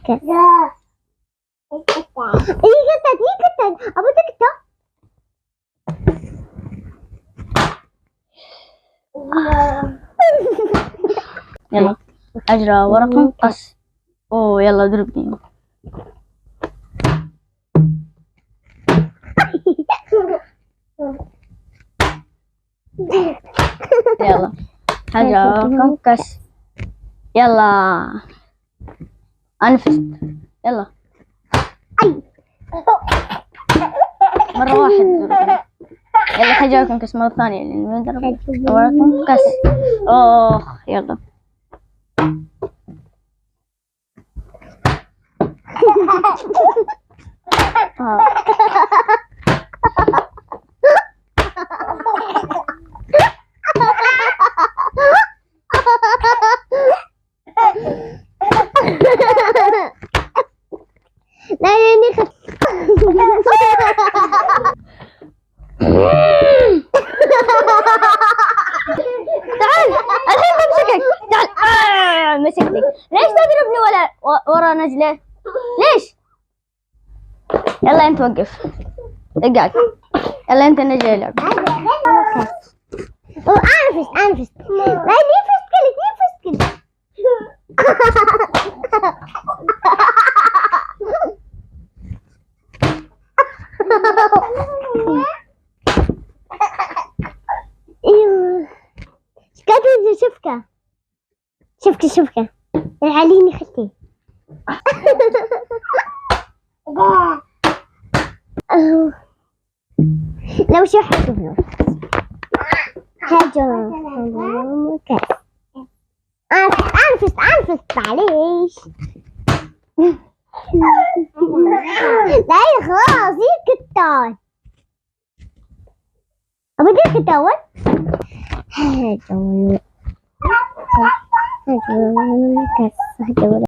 كاس. ايه قطة ابو تكتة. يلا أجرى ورق مقص. أوه يلا ضربني. يلا حاجة ورق مقص. يلا أنفس. يلا مرة واحد ضربني. يلا حاجة ورق مقص مرة ثانية لأن ما ضرب ورق مقص. أوه يلا لا لاني خدت. تعال الحين بمسكك. تعال مسكتك. ليش تضربني ورا نجلة؟ ليش؟ يلا انت وقف. اقعد. يلا انت نجلة لعب. انفس لا ليه فسكلي. ايوه شفكة العليني خدتي. لو شو حكوا حاجة كاس. انفس معليش. لا خلاص هي كتان ابو دي كتاون. هاجو كاس.